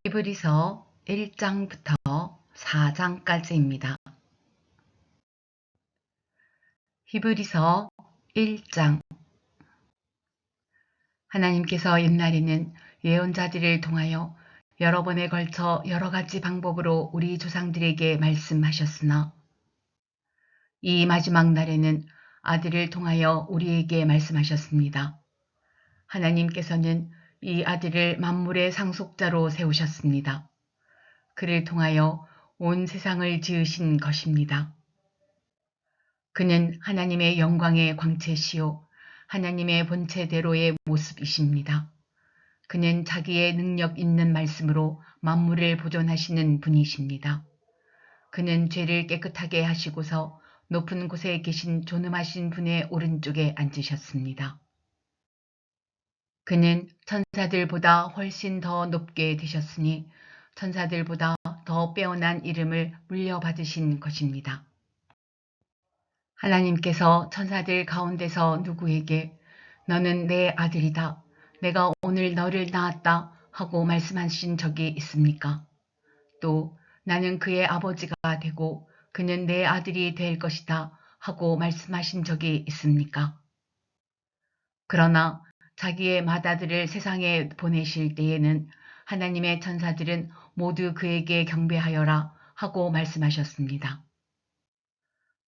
히브리서 1장부터 4장까지입니다. 히브리서 1장. 하나님께서 옛날에는 예언자들을 통하여 여러 번에 걸쳐 여러 가지 방법으로 우리 조상들에게 말씀하셨으나 이 마지막 날에는 아들을 통하여 우리에게 말씀하셨습니다. 하나님께서는 이 아들을 만물의 상속자로 세우셨습니다. 그를 통하여 온 세상을 지으신 것입니다. 그는 하나님의 영광의 광채시요 하나님의 본체대로의 모습이십니다. 그는 자기의 능력 있는 말씀으로 만물을 보존하시는 분이십니다. 그는 죄를 깨끗하게 하시고서 높은 곳에 계신 존엄하신 분의 오른쪽에 앉으셨습니다. 그는 천사들보다 훨씬 더 높게 되셨으니 천사들보다 더 빼어난 이름을 물려받으신 것입니다. 하나님께서 천사들 가운데서 누구에게 너는 내 아들이다. 내가 오늘 너를 낳았다 하고 말씀하신 적이 있습니까? 또 나는 그의 아버지가 되고 그는 내 아들이 될 것이다 하고 말씀하신 적이 있습니까? 그러나 자기의 맏아들을 세상에 보내실 때에는 하나님의 천사들은 모두 그에게 경배하여라 하고 말씀하셨습니다.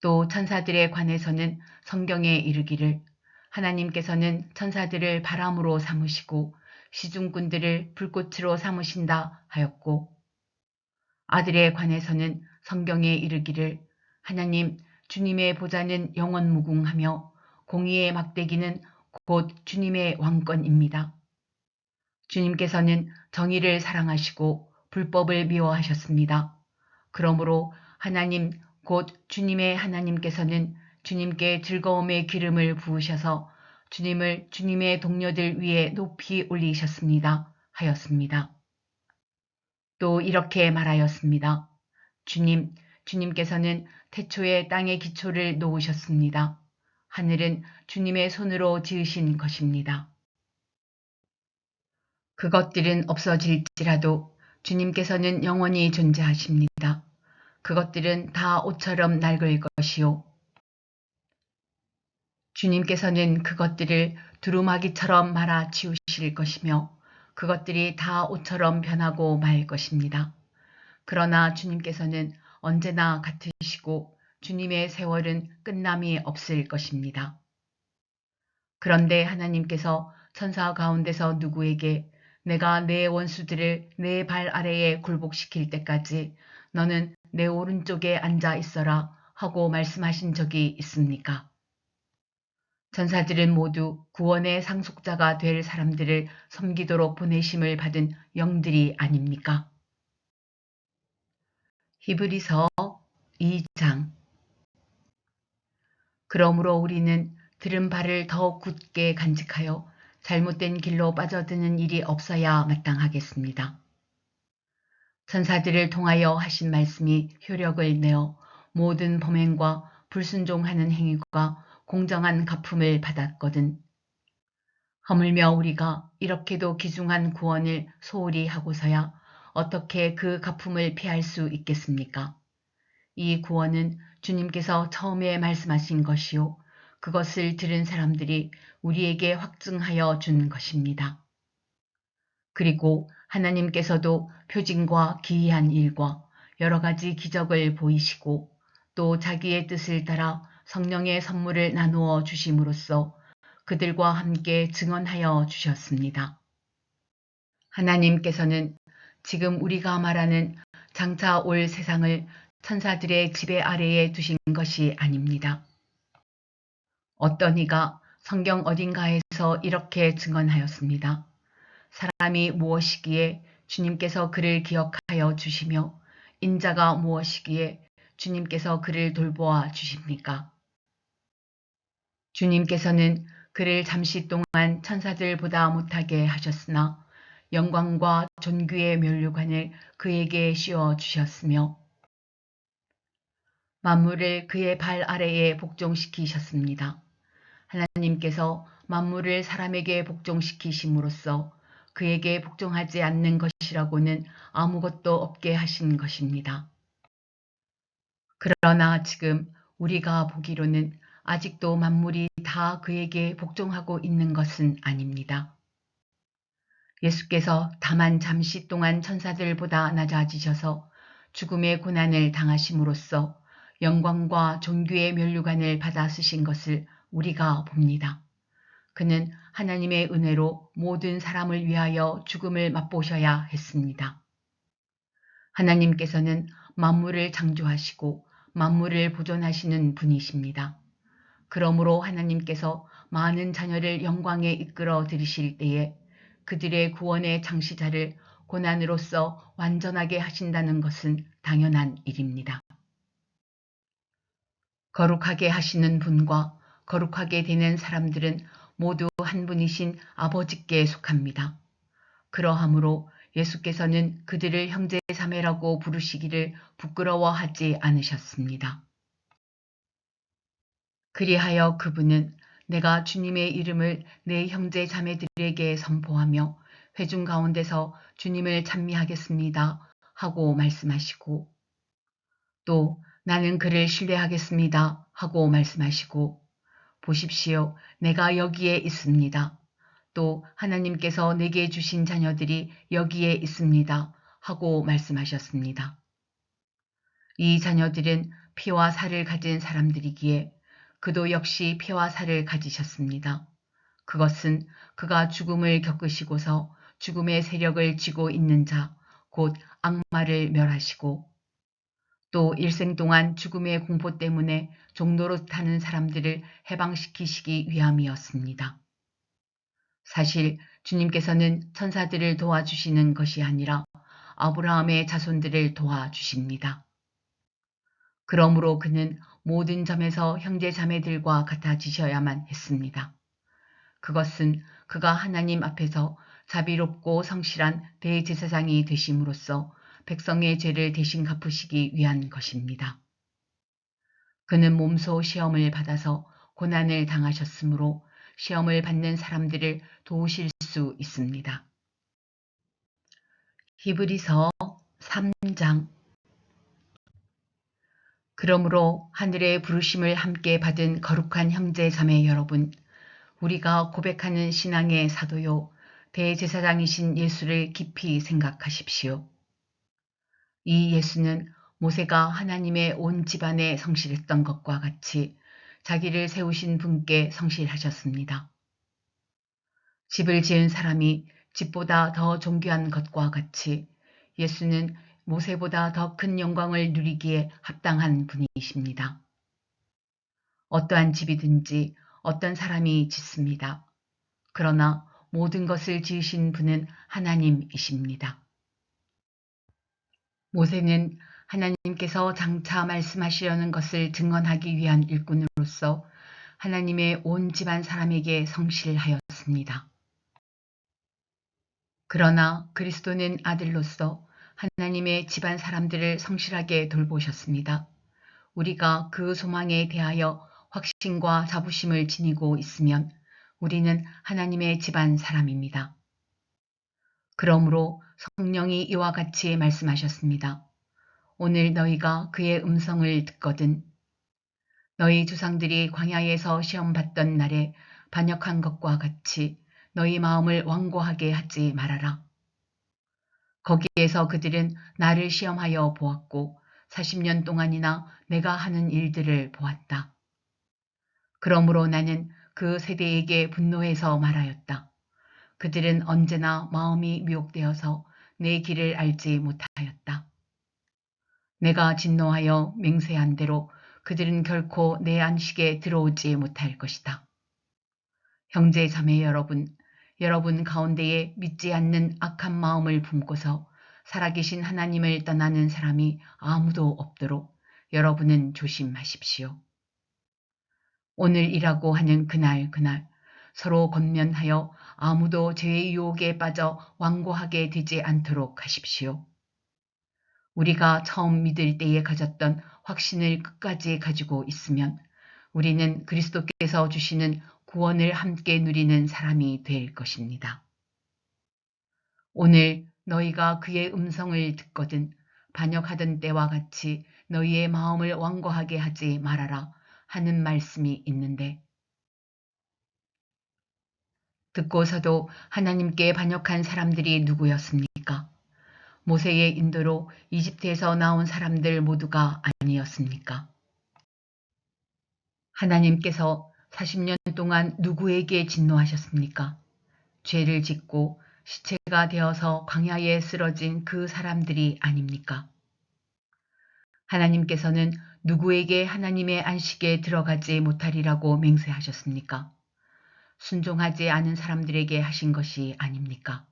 또 천사들에 관해서는 성경에 이르기를 하나님께서는 천사들을 바람으로 삼으시고 시중꾼들을 불꽃으로 삼으신다 하였고, 아들에 관해서는 성경에 이르기를 하나님 주님의 보좌는 영원무궁하며 공의의 막대기는 곧 주님의 왕권입니다. 주님께서는 정의를 사랑하시고 불법을 미워하셨습니다. 그러므로 하나님 곧 주님의 하나님께서는 주님께 즐거움의 기름을 부으셔서 주님을 주님의 동료들 위에 높이 올리셨습니다. 하였습니다. 또 이렇게 말하였습니다. 주님께서는 태초에 땅의 기초를 놓으셨습니다. 하늘은 주님의 손으로 지으신 것입니다. 그것들은 없어질지라도 주님께서는 영원히 존재하십니다. 그것들은 다 옷처럼 낡을 것이요. 주님께서는 그것들을 두루마기처럼 말아 치우실 것이며 그것들이 다 옷처럼 변하고 말 것입니다. 그러나 주님께서는 언제나 같으시고 주님의 세월은 끝남이 없을 것입니다. 그런데 하나님께서 천사 가운데서 누구에게 내가 내 원수들을 내 발 아래에 굴복시킬 때까지 너는 내 오른쪽에 앉아 있어라 하고 말씀하신 적이 있습니까? 천사들은 모두 구원의 상속자가 될 사람들을 섬기도록 보내심을 받은 영들이 아닙니까? 히브리서 2장. 그러므로 우리는 들은 바를 더욱 굳게 간직하여 잘못된 길로 빠져드는 일이 없어야 마땅하겠습니다. 천사들을 통하여 하신 말씀이 효력을 내어 모든 범행과 불순종하는 행위가 공정한 갚음을 받았거든. 허물며 우리가 이렇게도 귀중한 구원을 소홀히 하고서야 어떻게 그 갚음을 피할 수 있겠습니까? 이 구원은 주님께서 처음에 말씀하신 것이요. 그것을 들은 사람들이 우리에게 확증하여 준 것입니다. 그리고 하나님께서도 표징과 기이한 일과 여러 가지 기적을 보이시고 또 자기의 뜻을 따라 성령의 선물을 나누어 주심으로써 그들과 함께 증언하여 주셨습니다. 하나님께서는 지금 우리가 말하는 장차 올 세상을 천사들의 지배 아래에 두신 것이 아닙니다. 어떤 이가 성경 어딘가에서 이렇게 증언하였습니다. 사람이 무엇이기에 주님께서 그를 기억하여 주시며 인자가 무엇이기에 주님께서 그를 돌보아 주십니까? 주님께서는 그를 잠시 동안 천사들보다 못하게 하셨으나 영광과 존귀의 면류관을 그에게 씌워 주셨으며 만물을 그의 발 아래에 복종시키셨습니다. 하나님께서 만물을 사람에게 복종시키심으로써 그에게 복종하지 않는 것이라고는 아무것도 없게 하신 것입니다. 그러나 지금 우리가 보기로는 아직도 만물이 다 그에게 복종하고 있는 것은 아닙니다. 예수께서 다만 잠시 동안 천사들보다 낮아지셔서 죽음의 고난을 당하심으로써 영광과 존귀의 면류관을 받아 쓰신 것을 우리가 봅니다. 그는 하나님의 은혜로 모든 사람을 위하여 죽음을 맛보셔야 했습니다. 하나님께서는 만물을 창조하시고 만물을 보존하시는 분이십니다. 그러므로 하나님께서 많은 자녀를 영광에 이끌어 들이실 때에 그들의 구원의 창시자를 고난으로써 완전하게 하신다는 것은 당연한 일입니다. 거룩하게 하시는 분과 거룩하게 되는 사람들은 모두 한 분이신 아버지께 속합니다. 그러하므로 예수께서는 그들을 형제자매라고 부르시기를 부끄러워하지 않으셨습니다. 그리하여 그분은 내가 주님의 이름을 내 형제 자매들에게 선포하며 회중 가운데서 주님을 찬미하겠습니다 하고 말씀하시고, 또 나는 그를 신뢰하겠습니다 하고 말씀하시고, 보십시오, 내가 여기에 있습니다. 또 하나님께서 내게 주신 자녀들이 여기에 있습니다 하고 말씀하셨습니다. 이 자녀들은 피와 살을 가진 사람들이기에 그도 역시 피와 살을 가지셨습니다. 그것은 그가 죽음을 겪으시고서 죽음의 세력을 쥐고 있는 자, 곧 악마를 멸하시고, 또 일생 동안 죽음의 공포 때문에 종노릇하는 사람들을 해방시키시기 위함이었습니다. 사실 주님께서는 천사들을 도와주시는 것이 아니라 아브라함의 자손들을 도와주십니다. 그러므로 그는 모든 점에서 형제 자매들과 같아지셔야만 했습니다. 그것은 그가 하나님 앞에서 자비롭고 성실한 대제사장이 되심으로써 백성의 죄를 대신 갚으시기 위한 것입니다. 그는 몸소 시험을 받아서 고난을 당하셨으므로 시험을 받는 사람들을 도우실 수 있습니다. 히브리서 3장. 그러므로 하늘의 부르심을 함께 받은 거룩한 형제 자매 여러분, 우리가 고백하는 신앙의 사도요 대제사장이신 예수를 깊이 생각하십시오. 이 예수는 모세가 하나님의 온 집안에 성실했던 것과 같이 자기를 세우신 분께 성실하셨습니다. 집을 지은 사람이 집보다 더 존귀한 것과 같이 예수는 모세보다 더 큰 영광을 누리기에 합당한 분이십니다. 어떠한 집이든지 어떤 사람이 짓습니다. 그러나 모든 것을 지으신 분은 하나님이십니다. 모세는 하나님께서 장차 말씀하시려는 것을 증언하기 위한 일꾼으로서 하나님의 온 집안 사람에게 성실하였습니다. 그러나 그리스도는 아들로서 하나님의 집안 사람들을 성실하게 돌보셨습니다. 우리가 그 소망에 대하여 확신과 자부심을 지니고 있으면 우리는 하나님의 집안 사람입니다. 그러므로 성령이 이와 같이 말씀하셨습니다. 오늘 너희가 그의 음성을 듣거든 너희 조상들이 광야에서 시험받던 날에 반역한 것과 같이 너희 마음을 완고하게 하지 말아라. 거기에서 그들은 나를 시험하여 보았고 40년 동안이나 내가 하는 일들을 보았다. 그러므로 나는 그 세대에게 분노해서 말하였다. 그들은 언제나 마음이 미혹되어서 내 길을 알지 못하였다. 내가 진노하여 맹세한 대로 그들은 결코 내 안식에 들어오지 못할 것이다. 형제 자매 여러분, 여러분 가운데에 믿지 않는 악한 마음을 품고서 살아계신 하나님을 떠나는 사람이 아무도 없도록 여러분은 조심하십시오. 오늘이라고 하는 그날 서로 권면하여 아무도 죄의 유혹에 빠져 완고하게 되지 않도록 하십시오. 우리가 처음 믿을 때에 가졌던 확신을 끝까지 가지고 있으면 우리는 그리스도께서 주시는 구원을 함께 누리는 사람이 될 것입니다. 오늘 너희가 그의 음성을 듣거든 반역하던 때와 같이 너희의 마음을 완고하게 하지 말아라 하는 말씀이 있는데 듣고서도 하나님께 반역한 사람들이 누구였습니까? 모세의 인도로 이집트에서 나온 사람들 모두가 아니었습니까? 하나님께서 40년 동안 누구에게 진노하셨습니까? 죄를 짓고 시체가 되어서 광야에 쓰러진 그 사람들이 아닙니까? 하나님께서는 누구에게 하나님의 안식에 들어가지 못하리라고 맹세하셨습니까? 순종하지 않은 사람들에게 하신 것이 아닙니까?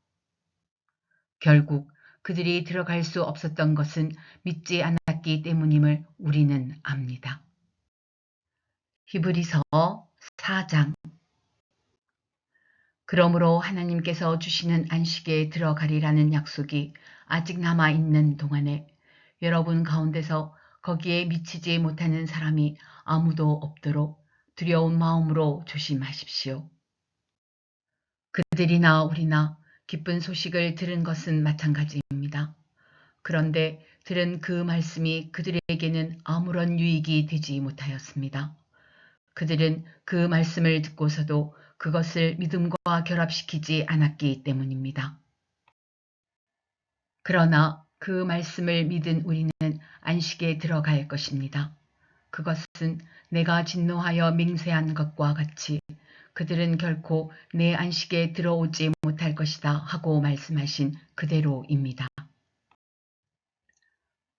결국 그들이 들어갈 수 없었던 것은 믿지 않았기 때문임을 우리는 압니다. 히브리서 4장. 그러므로 하나님께서 주시는 안식에 들어가리라는 약속이 아직 남아있는 동안에 여러분 가운데서 거기에 미치지 못하는 사람이 아무도 없도록 두려운 마음으로 조심하십시오. 그들이나 우리나 기쁜 소식을 들은 것은 마찬가지입니다. 그런데 들은 그 말씀이 그들에게는 아무런 유익이 되지 못하였습니다. 그들은 그 말씀을 듣고서도 그것을 믿음과 결합시키지 않았기 때문입니다. 그러나 그 말씀을 믿은 우리는 안식에 들어갈 것입니다. 그것은 내가 진노하여 맹세한 것과 같이 그들은 결코 내 안식에 들어오지 못할 것이다 하고 말씀하신 그대로입니다.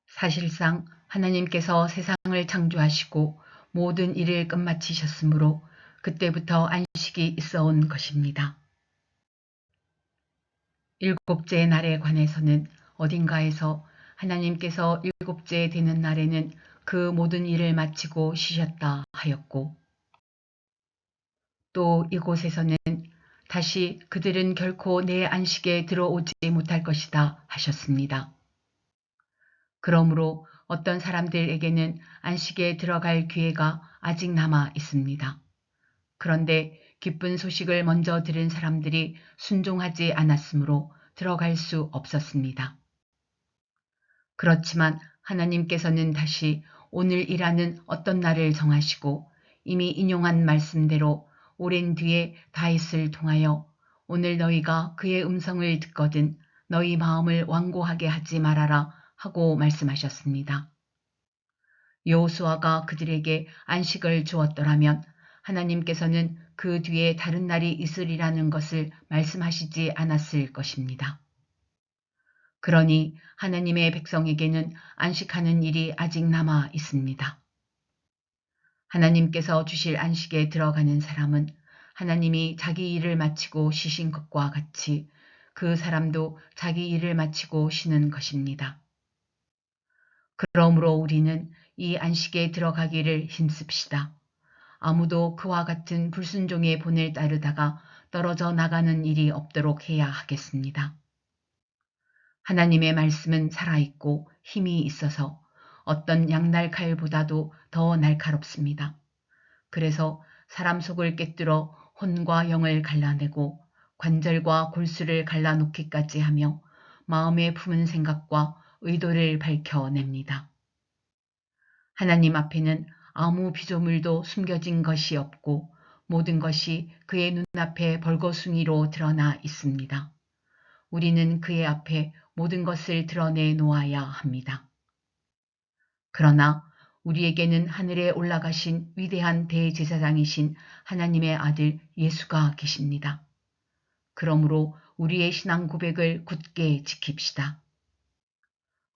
사실상 하나님께서 세상을 창조하시고 모든 일을 끝마치셨으므로 그때부터 안식이 있어 온 것입니다. 일곱째 날에 관해서는 어딘가에서 하나님께서 일곱째 되는 날에는 그 모든 일을 마치고 쉬셨다 하였고 또 이곳에서는 다시 그들은 결코 내 안식에 들어오지 못할 것이다 하셨습니다. 그러므로 어떤 사람들에게는 안식에 들어갈 기회가 아직 남아 있습니다. 그런데 기쁜 소식을 먼저 들은 사람들이 순종하지 않았으므로 들어갈 수 없었습니다. 그렇지만 하나님께서는 다시 오늘이라는 어떤 날을 정하시고 이미 인용한 말씀대로 오랜 뒤에 다윗을 통하여 오늘 너희가 그의 음성을 듣거든 너희 마음을 완고하게 하지 말아라 하고 말씀하셨습니다. 여호수아가 그들에게 안식을 주었더라면 하나님께서는 그 뒤에 다른 날이 있으리라는 것을 말씀하시지 않았을 것입니다. 그러니 하나님의 백성에게는 안식하는 일이 아직 남아 있습니다. 하나님께서 주실 안식에 들어가는 사람은 하나님이 자기 일을 마치고 쉬신 것과 같이 그 사람도 자기 일을 마치고 쉬는 것입니다. 그러므로 우리는 이 안식에 들어가기를 힘씁시다. 아무도 그와 같은 불순종의 본을 따르다가 떨어져 나가는 일이 없도록 해야 하겠습니다. 하나님의 말씀은 살아있고 힘이 있어서 어떤 양날 칼보다도 더 날카롭습니다. 그래서 사람 속을 꿰뚫어 혼과 영을 갈라내고 관절과 골수를 갈라놓기까지 하며 마음에 품은 생각과 의도를 밝혀냅니다. 하나님 앞에는 아무 피조물도 숨겨진 것이 없고 모든 것이 그의 눈앞에 벌거숭이로 드러나 있습니다. 우리는 그의 앞에 모든 것을 드러내 놓아야 합니다. 그러나 우리에게는 하늘에 올라가신 위대한 대제사장이신 하나님의 아들 예수가 계십니다. 그러므로 우리의 신앙 고백을 굳게 지킵시다.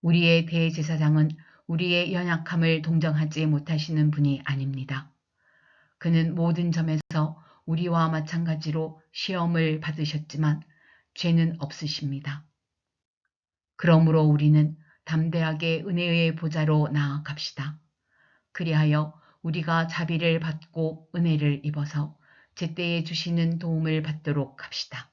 우리의 대제사장은 우리의 연약함을 동정하지 못하시는 분이 아닙니다. 그는 모든 점에서 우리와 마찬가지로 시험을 받으셨지만 죄는 없으십니다. 그러므로 우리는 담대하게 은혜의 보좌로 나아갑시다. 그리하여 우리가 자비를 받고 은혜를 입어서 제때에 주시는 도움을 받도록 합시다.